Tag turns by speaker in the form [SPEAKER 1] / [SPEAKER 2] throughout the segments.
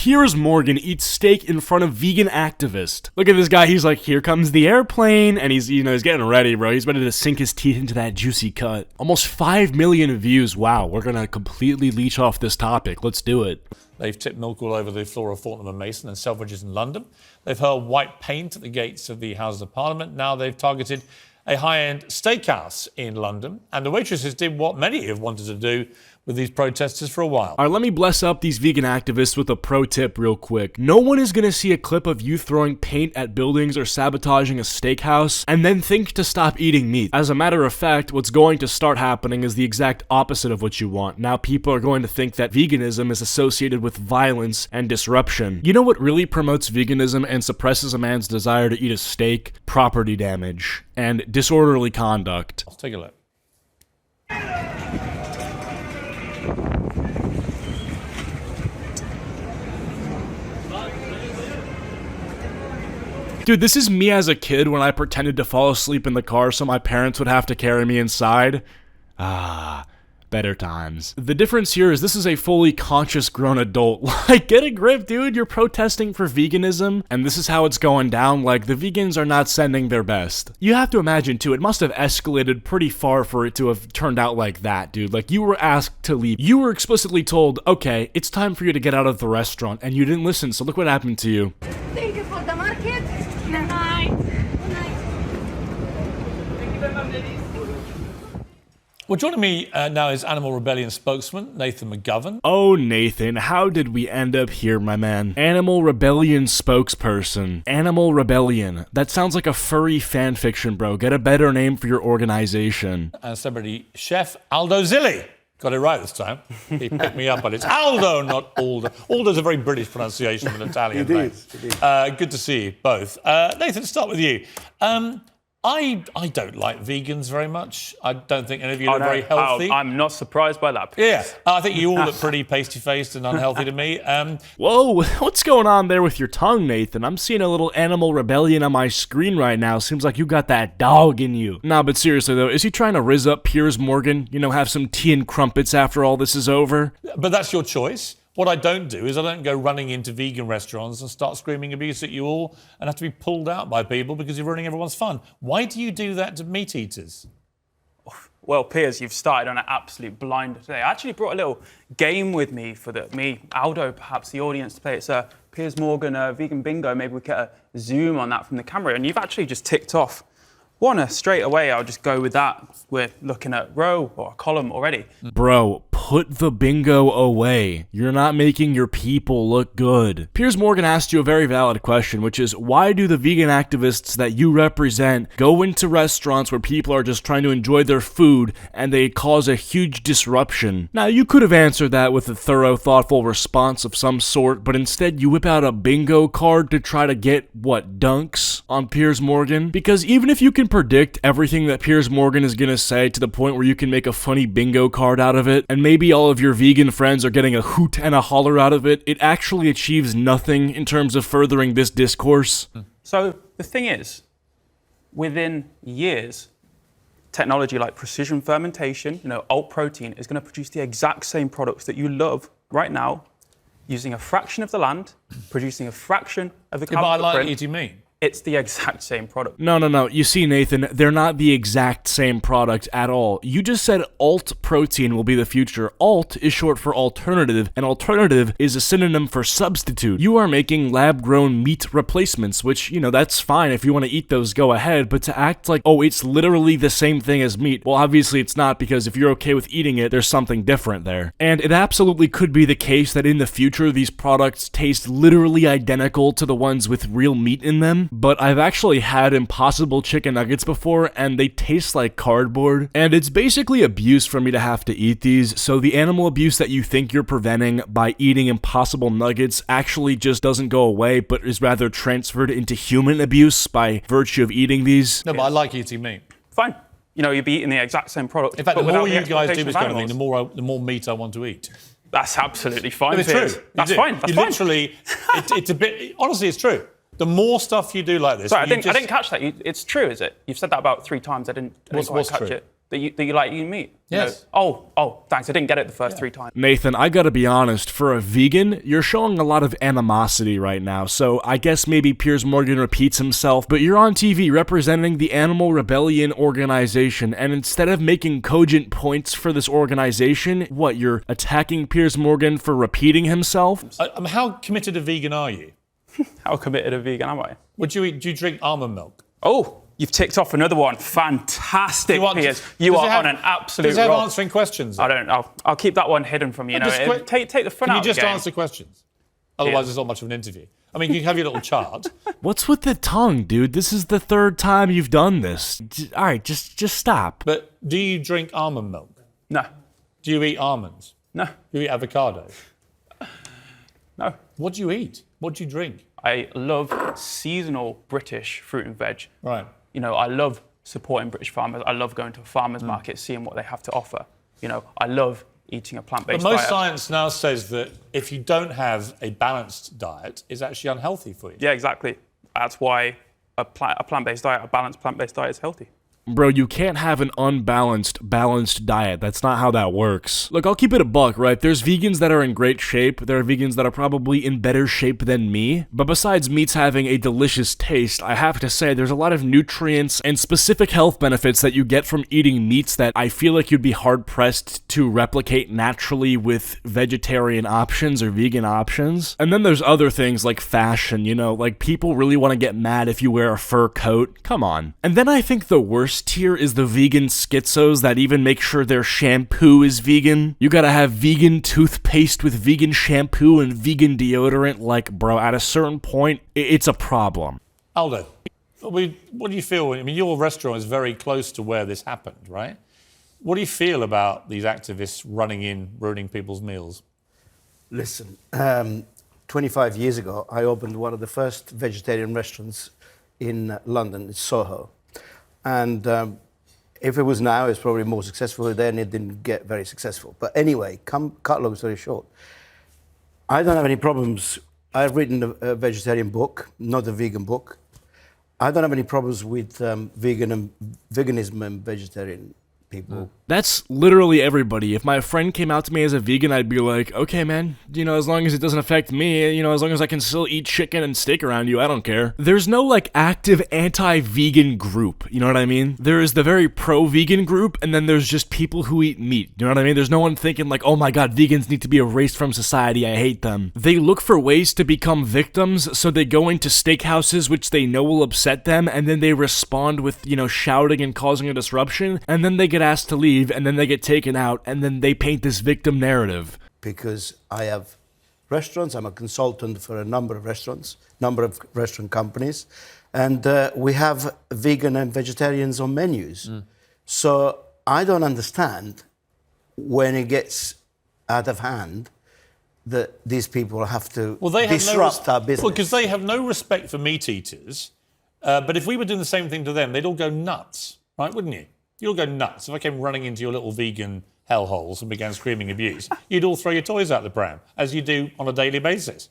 [SPEAKER 1] Piers Morgan eats steak in front of vegan activist. Look at this guy, he's like, here comes the airplane, and he's getting ready, bro. He's ready to sink his teeth into that juicy cut. Almost 5 million views. Wow, we're gonna completely leech off this topic. Let's do it.
[SPEAKER 2] They've tipped milk all over the floor of Fortnum & Mason and Selfridges in London. They've hurled white paint at the gates of the Houses of Parliament. Now they've targeted a high-end steakhouse in London. And the waitresses did what many have wanted to do with these protesters for a while.
[SPEAKER 1] All right, let me bless up these vegan activists with a pro tip real quick. No one is gonna see a clip of you throwing paint at buildings or sabotaging a steakhouse and then think to stop eating meat. As a matter of fact, what's going to start happening is the exact opposite of what you want. Now people are going to think that veganism is associated with violence and disruption. You know what really promotes veganism and suppresses a man's desire to eat a steak? Property damage and disorderly conduct.
[SPEAKER 2] Let's take a look.
[SPEAKER 1] Dude, this is me as a kid when I pretended to fall asleep in the car so my parents would have to carry me inside. Ah, better times. The difference here is this is a fully conscious grown adult. Like, get a grip, dude. You're protesting for veganism, and this is how it's going down. Like, the vegans are not sending their best. You have to imagine, too, it must have escalated pretty far for it to have turned out like that, dude. Like, you were asked to leave. You were explicitly told, okay, it's time for you to get out of the restaurant, and you didn't listen, so look what happened to you.
[SPEAKER 3] Thank you for the market. Good night. Good night. Thank you very much, ladies.
[SPEAKER 2] Well, joining me now is Animal Rebellion spokesman Nathan McGovern.
[SPEAKER 1] Oh, Nathan, how did we end up here, my man? Animal Rebellion spokesperson. Animal Rebellion. That sounds like a furry fanfiction, bro. Get a better name for your organization.
[SPEAKER 2] And celebrity chef Aldo Zilli. Got it right this time. He picked me up on it. It's Aldo, not Aldo. Aldo's a very British pronunciation of an Italian name. Good to see you both. Nathan, let's start with you. I don't like vegans very much. I don't think any of you look very healthy.
[SPEAKER 4] I'm not surprised by that.
[SPEAKER 2] Yeah, I think you all look pretty pasty-faced and unhealthy to me.
[SPEAKER 1] Whoa, what's going on there with your tongue, Nathan? I'm seeing a little Animal Rebellion on my screen right now. Seems like you got that dog in you. Nah, but seriously though, is he trying to rizz up Piers Morgan? You know, have some tea and crumpets after all this is over?
[SPEAKER 2] But that's your choice. What I don't do is I don't go running into vegan restaurants and start screaming abuse at you all and have to be pulled out by people because you're ruining everyone's fun. Why do you do that to meat eaters?
[SPEAKER 4] Well, Piers, you've started on an absolute blinder today. I actually brought a little game with me for Aldo, perhaps the audience to play. It's a Piers Morgan vegan bingo. Maybe we get a zoom on that from the camera. And you've actually just ticked off one straight away. I'll just go with that. We're looking at row or a column already.
[SPEAKER 1] Bro, put the bingo away. You're not making your people look good. Piers Morgan asked you a very valid question, which is, why do the vegan activists that you represent go into restaurants where people are just trying to enjoy their food and they cause a huge disruption? Now, you could have answered that with a thorough, thoughtful response of some sort, but instead you whip out a bingo card to try to get, what, dunks on Piers Morgan? Because even if you can predict everything that Piers Morgan is gonna say to the point where you can make a funny bingo card out of it, and maybe all of your vegan friends are getting a hoot and a holler out of it, it actually achieves nothing in terms of furthering this discourse.
[SPEAKER 4] So the thing is, within years, technology like precision fermentation, alt protein, is going to produce the exact same products that you love right now, using a fraction of the land, producing a fraction of the carbon
[SPEAKER 2] But I like
[SPEAKER 4] footprint.
[SPEAKER 2] eating meat.
[SPEAKER 4] It's the exact same product.
[SPEAKER 1] No. You see, Nathan, they're not the exact same product at all. You just said alt protein will be the future. Alt is short for alternative, and alternative is a synonym for substitute. You are making lab-grown meat replacements, which, that's fine. If you want to eat those, go ahead. But to act like, oh, it's literally the same thing as meat, well, obviously it's not, because if you're okay with eating it, there's something different there. And it absolutely could be the case that in the future, these products taste literally identical to the ones with real meat in them. But I've actually had Impossible chicken nuggets before, and they taste like cardboard. And it's basically abuse for me to have to eat these, so the animal abuse that you think you're preventing by eating Impossible nuggets actually just doesn't go away, but is rather transferred into human abuse by virtue of eating these.
[SPEAKER 2] No, but I like eating meat.
[SPEAKER 4] Fine. You'd be eating the exact same product.
[SPEAKER 2] In fact, the more you guys do this kind of thing,
[SPEAKER 4] animals.
[SPEAKER 2] the more meat I want to eat.
[SPEAKER 4] That's absolutely fine.
[SPEAKER 2] No, it's
[SPEAKER 4] Piers.
[SPEAKER 2] true.
[SPEAKER 4] That's fine. That's fine.
[SPEAKER 2] Literally, it's a bit. Honestly, it's true. The more stuff you do like this,
[SPEAKER 4] Sorry, I didn't catch that. It's true, is it? You've said that about 3 times. I didn't quite catch
[SPEAKER 2] true?
[SPEAKER 4] it. that you like eating meat? You
[SPEAKER 2] Yes.
[SPEAKER 4] know? Oh, thanks. I didn't get it the first 3 times.
[SPEAKER 1] Nathan, I gotta be honest, for a vegan, you're showing a lot of animosity right now, so I guess maybe Piers Morgan repeats himself, but you're on TV representing the Animal Rebellion organization, and instead of making cogent points for this organization, what, you're attacking Piers Morgan for repeating himself?
[SPEAKER 2] How committed a vegan are you?
[SPEAKER 4] How committed a vegan am I?
[SPEAKER 2] Do you drink almond milk?
[SPEAKER 4] Oh, you've ticked off another one. Fantastic, Piers. You are on an absolute
[SPEAKER 2] Does it have
[SPEAKER 4] roll.
[SPEAKER 2] answering questions?
[SPEAKER 4] I don't know. I'll keep that one hidden from you. Take the fun
[SPEAKER 2] Can
[SPEAKER 4] out
[SPEAKER 2] you
[SPEAKER 4] of the
[SPEAKER 2] just
[SPEAKER 4] game.
[SPEAKER 2] answer questions? Otherwise, it's not much of an interview. I mean, you have your little chart.
[SPEAKER 1] What's with the tongue, dude? This is the 3rd time you've done this. All right, just stop.
[SPEAKER 2] But do you drink almond milk?
[SPEAKER 4] No.
[SPEAKER 2] Do you eat almonds?
[SPEAKER 4] No.
[SPEAKER 2] Do you eat avocado?
[SPEAKER 4] No.
[SPEAKER 2] What do you eat? What do you drink?
[SPEAKER 4] I love seasonal British fruit and veg.
[SPEAKER 2] Right.
[SPEAKER 4] You know, I love supporting British farmers. I love going to a farmer's market, seeing what they have to offer. You know, I love eating a plant-based
[SPEAKER 2] But most
[SPEAKER 4] diet.
[SPEAKER 2] science now says that if you don't have a balanced diet, it's actually unhealthy for you.
[SPEAKER 4] Yeah, exactly. That's why a plant-based diet, a balanced plant-based diet is healthy.
[SPEAKER 1] Bro, you can't have an balanced diet. That's not how that works. Look, I'll keep it a buck, right? There's vegans that are in great shape. There are vegans that are probably in better shape than me. But besides meats having a delicious taste, I have to say there's a lot of nutrients and specific health benefits that you get from eating meats that I feel like you'd be hard-pressed to replicate naturally with vegetarian options or vegan options. And then there's other things like fashion, you know, like people really want to get mad if you wear a fur coat. Come on. And then I think the worst tier is the vegan schizos that even make sure their shampoo is vegan. You gotta have vegan toothpaste with vegan shampoo and vegan deodorant. Like, bro, at a certain point, it's a problem.
[SPEAKER 2] Aldo, what do you feel? I mean, your restaurant is very close to where this happened, right? What do you feel about these activists running in, ruining people's meals?
[SPEAKER 5] Listen, 25 years ago, I opened one of the first vegetarian restaurants in London, it's Soho. And if it was now, it's probably more successful. Then it didn't get very successful. But anyway, cut long story short, I don't have any problems. I've written a vegetarian book, not a vegan book. I don't have any problems with veganism and vegetarian people.
[SPEAKER 1] That's literally everybody. If my friend came out to me as a vegan, I'd be like, okay, man, you know, as long as it doesn't affect me, you know, as long as I can still eat chicken and steak around you, I don't care. There's no, like, active anti-vegan group, you know what I mean? There is the very pro-vegan group, and then there's just people who eat meat, you know what I mean? There's no one thinking, like, oh my god, vegans need to be erased from society, I hate them. They look for ways to become victims, so they go into steakhouses, which they know will upset them, and then they respond with, you know, shouting and causing a disruption, and then they get asked to leave, and then they get taken out, and then they paint this victim narrative.
[SPEAKER 5] Because I have restaurants, I'm a consultant for a number of restaurants, number of restaurant companies, and we have vegan and vegetarians on menus. So I don't understand when it gets out of hand that these people have to disrupt our business.
[SPEAKER 2] Well, because they have no respect for meat eaters. But if we were doing the same thing to them, they'd all go nuts, right? Wouldn't you? You'd all go nuts. If I came running into your little vegan hellholes and began screaming abuse, you'd all throw your toys out the pram, as you do on a daily basis.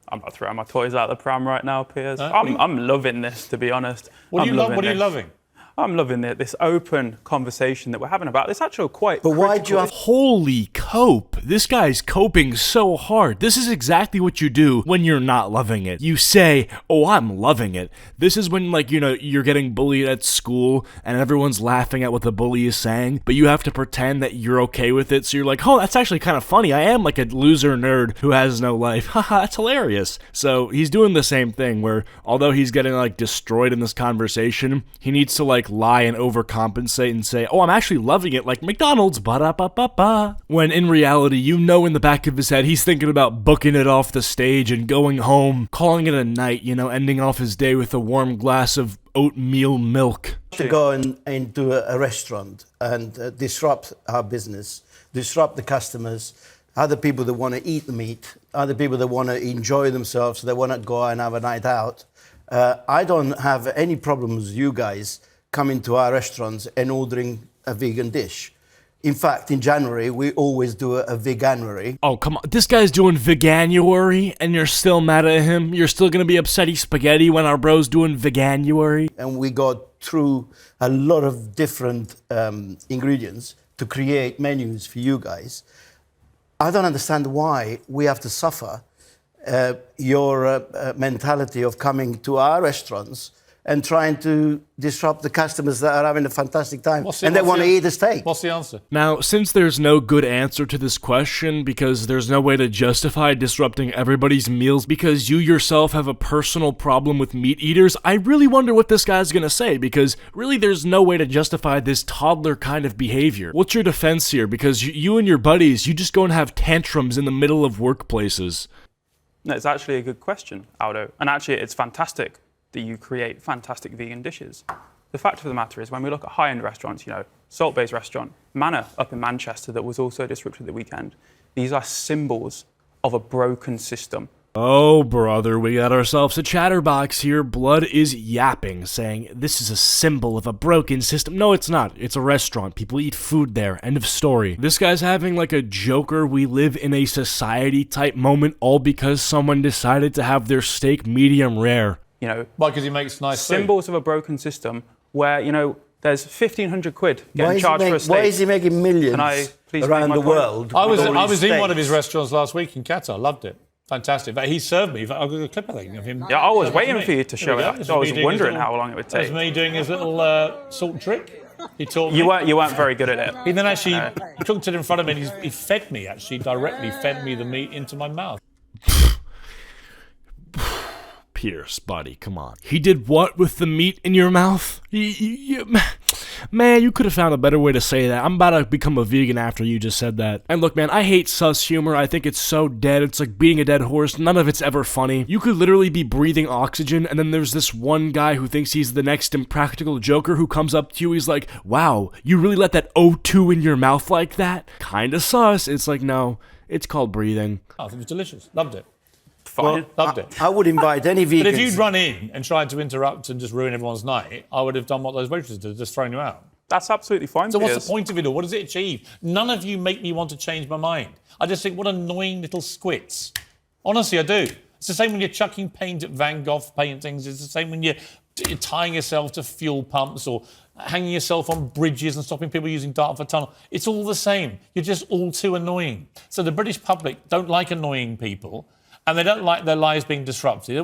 [SPEAKER 4] I'm not throwing my toys out the pram right now, Piers.
[SPEAKER 2] No?
[SPEAKER 4] I'm loving this, to be honest.
[SPEAKER 2] What are you loving?
[SPEAKER 4] I'm loving this open conversation that we're having about this actual quite.
[SPEAKER 5] But why do you have...
[SPEAKER 1] Holy cope. This guy's coping so hard. This is exactly what you do when you're not loving it. You say, oh, I'm loving it. This is when, like, you know, you're getting bullied at school and everyone's laughing at what the bully is saying, but you have to pretend that you're okay with it. So you're like, oh, that's actually kind of funny. I am like a loser nerd who has no life. Haha, that's hilarious. So he's doing the same thing where, although he's getting, like, destroyed in this conversation, he needs to, like, lie and overcompensate and say, oh, I'm actually loving it, like McDonald's, ba-da-ba-ba-ba. When in reality, you know in the back of his head, he's thinking about booking it off the stage and going home, calling it a night, you know, ending off his day with a warm glass of oatmeal milk.
[SPEAKER 5] To go into a restaurant and disrupt our business, disrupt the customers, other people that want to eat the meat, other people that want to enjoy themselves, they want to go and have a night out. I don't have any problems with you guys coming to our restaurants and ordering a vegan dish. In fact, in January, we always do a veganuary.
[SPEAKER 1] Oh, come on. This guy's doing veganuary, and you're still mad at him? You're still gonna be upset he's spaghetti when our bro's doing veganuary?
[SPEAKER 5] And we go through a lot of different ingredients to create menus for you guys. I don't understand why we have to suffer your mentality of coming to our restaurants and trying to disrupt the customers that are having a fantastic time and they want to eat a steak.
[SPEAKER 2] What's the answer?
[SPEAKER 1] Now, since there's no good answer to this question because there's no way to justify disrupting everybody's meals because you yourself have a personal problem with meat eaters, I really wonder what this guy's gonna say because really there's no way to justify this toddler kind of behavior. What's your defense here? Because you and your buddies, you just go and have tantrums in the middle of workplaces.
[SPEAKER 4] No, it's actually a good question, Aldo. And actually, it's fantastic that you create fantastic vegan dishes. The fact of the matter is, when we look at high-end restaurants, Salt-Bae's restaurant, Manor up in Manchester that was also disrupted the weekend, these are symbols of a broken system.
[SPEAKER 1] Oh, brother, we got ourselves a chatterbox here. Blood is yapping, saying, this is a symbol of a broken system. No, it's not. It's a restaurant. People eat food there. End of story. This guy's having like a Joker, we live in a society type moment, all because someone decided to have their steak medium rare.
[SPEAKER 2] Why? Because he makes nice
[SPEAKER 4] symbols
[SPEAKER 2] food.
[SPEAKER 4] Of a broken system where, there's 1,500 quid getting charged for a steak.
[SPEAKER 5] Why is he making millions around the world?
[SPEAKER 2] I was in one of his restaurants last week in Qatar. Loved it. Fantastic. But he served me. I've got a clip, I think, of him.
[SPEAKER 4] Yeah, I was waiting for you to show it. I was wondering how long it would take.
[SPEAKER 2] That was me doing his little salt trick. He taught me.
[SPEAKER 4] You weren't very good at it.
[SPEAKER 2] He then actually cooked it in front of me and he fed me, directly fed me the meat into my mouth.
[SPEAKER 1] Pierce, buddy, come on. He did what with the meat in your mouth? Man, you could have found a better way to say that. I'm about to become a vegan after you just said that. And look, man, I hate sus humor. I think it's so dead. It's like beating a dead horse. None of it's ever funny. You could literally be breathing oxygen, and then there's this one guy who thinks he's the next impractical Joker who comes up to you. He's like, wow, you really let that O2 in your mouth like that? Kinda sus. It's like, no, it's called breathing.
[SPEAKER 2] Oh, it was delicious. Loved it.
[SPEAKER 4] Fine.
[SPEAKER 2] Loved it.
[SPEAKER 5] I would invite any vegans.
[SPEAKER 2] But if you'd run in and tried to interrupt and just ruin everyone's night, I would have done what those waitresses did, just thrown you out.
[SPEAKER 4] That's absolutely fine.
[SPEAKER 2] So what's the point of it all? What does it achieve? None of you make me want to change my mind. I just think, what annoying little squits. Honestly, I do. It's the same when you're chucking paint at Van Gogh paintings. It's the same when you're tying yourself to fuel pumps or hanging yourself on bridges and stopping people using Dartford Tunnel. It's all the same. You're just all too annoying. So the British public don't like annoying people. And they don't like their lives being disrupted.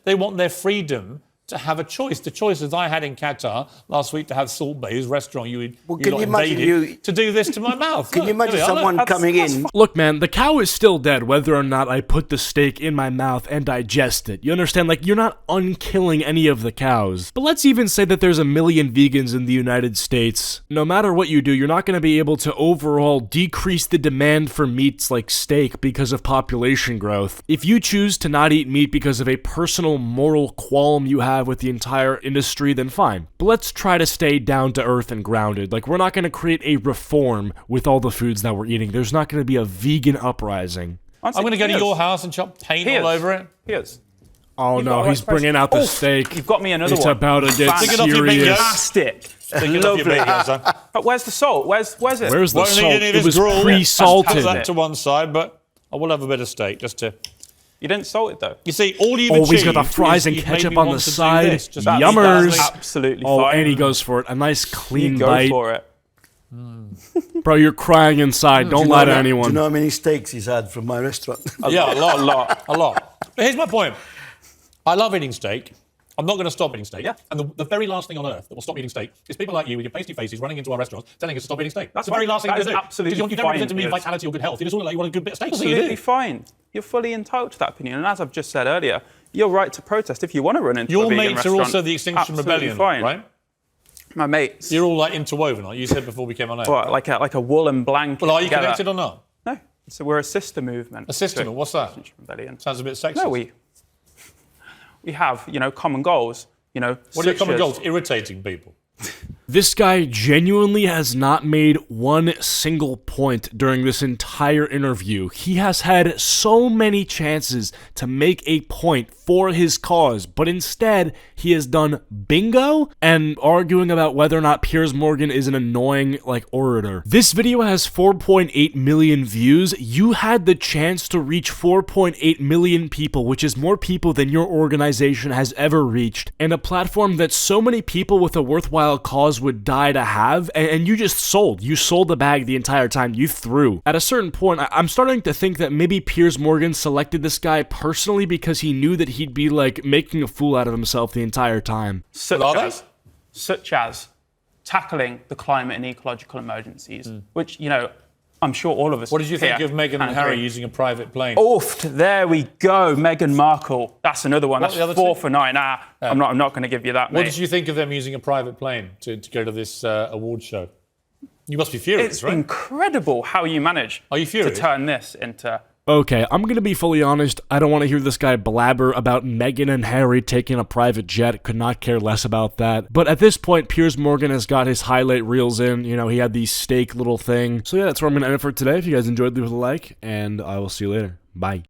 [SPEAKER 2] They want their freedom to have a choice. The choices I had in Qatar last week to have Salt-Bae's restaurant you invaded to do this to my mouth.
[SPEAKER 5] Can you imagine someone coming in?
[SPEAKER 1] Look, man, the cow is still dead whether or not I put the steak in my mouth and digest it. You understand? Like, you're not unkilling any of the cows. But let's even say that there's 1 million vegans in the United States. No matter what you do, you're not going to be able to overall decrease the demand for meats like steak because of population growth. If you choose to not eat meat because of a personal moral qualm you have with the entire industry, then fine. But let's try to stay down to earth and grounded. Like, we're not going to create a reform with all the foods that we're eating. There's not going to be a vegan uprising.
[SPEAKER 2] I'm going to go to your house and chop paint all over it.
[SPEAKER 4] Here's.
[SPEAKER 1] Oh no, he's bringing out the steak.
[SPEAKER 4] You've got me another
[SPEAKER 1] it's
[SPEAKER 4] one.
[SPEAKER 1] It's about to get serious.
[SPEAKER 4] Fantastic. Lovely. But where's the salt? Where's it?
[SPEAKER 1] Where's the salt? It was
[SPEAKER 2] gruel.
[SPEAKER 1] pre-salted.
[SPEAKER 2] Have that to one side, but I will have a bit of steak just to...
[SPEAKER 4] You didn't salt it though.
[SPEAKER 2] You see, all you've
[SPEAKER 1] achieved. Oh, he's got the fries and
[SPEAKER 2] you've
[SPEAKER 1] ketchup on the side. Yummers.
[SPEAKER 4] Absolutely
[SPEAKER 1] fine. Oh,
[SPEAKER 4] fine.
[SPEAKER 1] and he goes for it. A nice clean
[SPEAKER 4] go
[SPEAKER 1] bite.
[SPEAKER 4] For it.
[SPEAKER 1] Bro, you're crying inside. Don't lie to anyone.
[SPEAKER 5] Do you know how many steaks he's had from my restaurant?
[SPEAKER 2] Yeah, a lot. But here's my point. I love eating steak. I'm not going to stop eating steak.
[SPEAKER 4] Yeah.
[SPEAKER 2] And the very last thing on earth that will stop eating steak is people like you with your pasty faces running into our restaurants telling us to stop eating steak. That's the very last thing to do.
[SPEAKER 4] Absolutely
[SPEAKER 2] Because you don't represent to me vitality or good health. You just want to like a good bit of steak.
[SPEAKER 4] Absolutely fine. You're fully entitled to that opinion. And as I've just said earlier, you're right to protest if you want to run into a vegan restaurant.
[SPEAKER 2] Your mates are also the Extinction Rebellion,
[SPEAKER 4] fine.
[SPEAKER 2] right?
[SPEAKER 4] My mates.
[SPEAKER 2] You're all like interwoven, aren't you? You said before we came on air.
[SPEAKER 4] What, like a woolen blanket?
[SPEAKER 2] Well, are you
[SPEAKER 4] together.
[SPEAKER 2] connected or not?
[SPEAKER 4] No. So we're a sister movement.
[SPEAKER 2] A sister movement? What's that?
[SPEAKER 4] Extinction Rebellion.
[SPEAKER 2] Sounds a bit sexist.
[SPEAKER 4] No, we have, common goals.
[SPEAKER 2] What are your common goals? Irritating people.
[SPEAKER 1] This guy genuinely has not made one single point during this entire interview. He has had so many chances to make a point for his cause, but instead he has done bingo and arguing about whether or not Piers Morgan is an annoying, orator. This video has 4.8 million views. You had the chance to reach 4.8 million people, which is more people than your organization has ever reached, and a platform that so many people with a worthwhile cause would die to have, and you just sold. You sold the bag the entire time. You threw. At a certain point, I'm starting to think that maybe Piers Morgan selected this guy personally because he knew that he'd be, making a fool out of himself the entire time.
[SPEAKER 4] Such as tackling the climate and ecological emergencies, which, I'm sure all of us.
[SPEAKER 2] What did you think of Meghan and Harry using a private plane?
[SPEAKER 4] Oofed. There we go. Meghan Markle. That's another one. That's 4 for 9. I'm not going to give you that, mate.
[SPEAKER 2] What did you think of them using a private plane to go to this award show? You must be furious, right?
[SPEAKER 4] It's incredible how you manage to turn this into...
[SPEAKER 1] Okay, I'm gonna be fully honest, I don't want to hear this guy blabber about Meghan and Harry taking a private jet, could not care less about that. But at this point, Piers Morgan has got his highlight reels in, he had the steak little thing. So yeah, that's where I'm gonna end it for today. If you guys enjoyed, leave a like, and I will see you later. Bye.